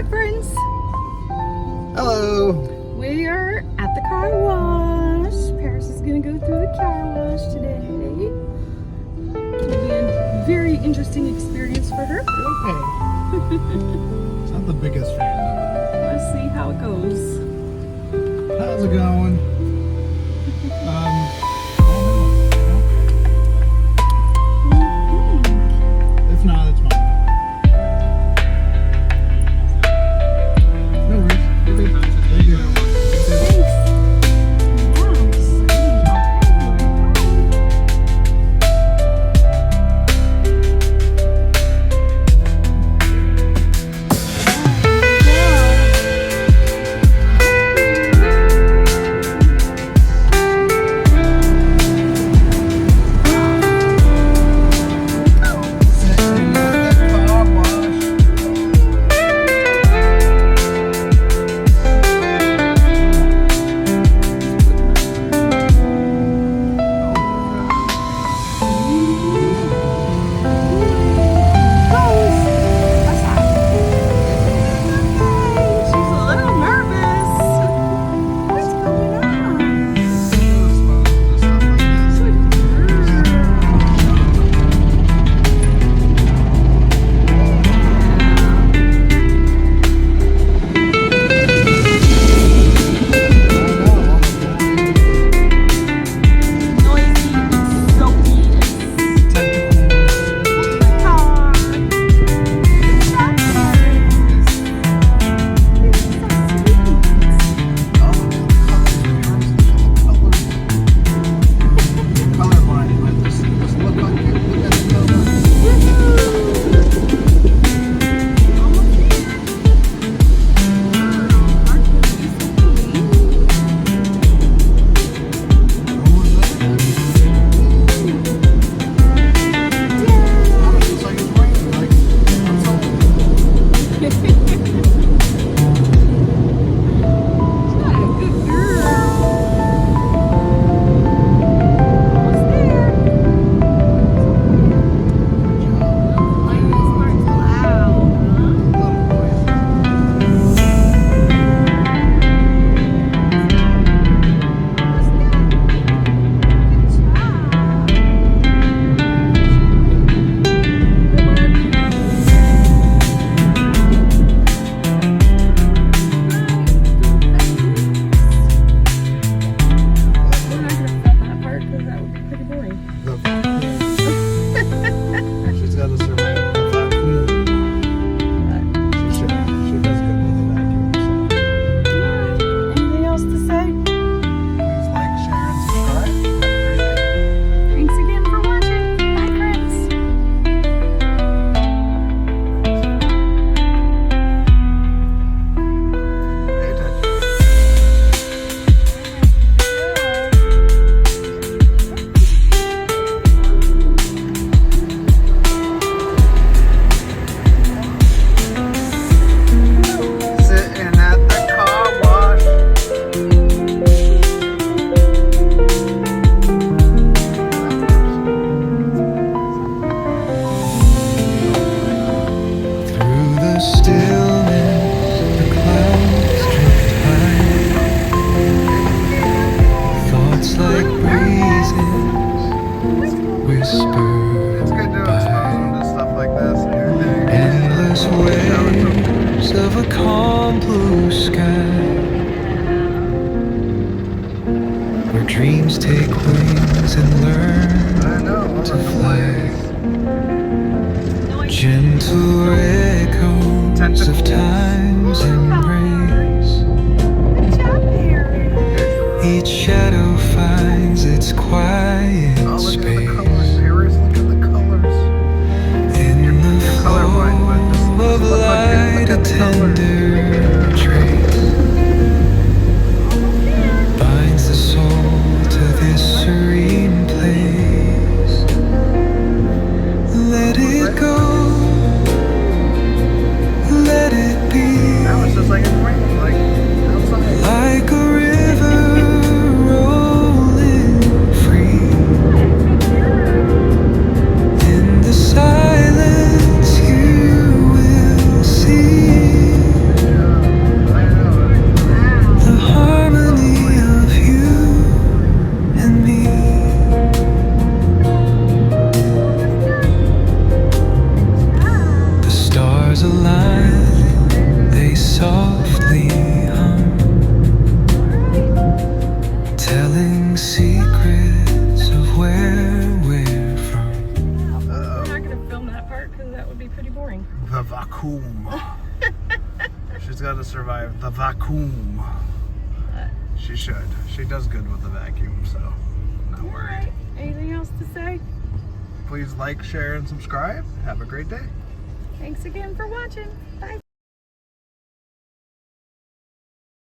Hi friends! Hello! We are at the car wash. Paris is going to go through the car wash today. It'll be a very interesting experience for her. Okay. It's not the biggest fan. Let's see how it goes. How's it going? If not, it's fine. No worries. Thank you. Of a calm blue sky, where dreams take wings and learn to fly. Gentle echoes of time's embrace. Each shadow finds its quiet space. In the flow of light, a tender trace binds the soul to this serene place. Let it go, let it be. Now it's just like it's raining, like outside. Like a river rolling free. In the silence you will see. vacuum. She's got to survive the vacuum. She should. She does good with the vacuum, so not worried. Alright, anything else to say? Please like, share, and subscribe. Have a great day. Thanks again for watching. Bye.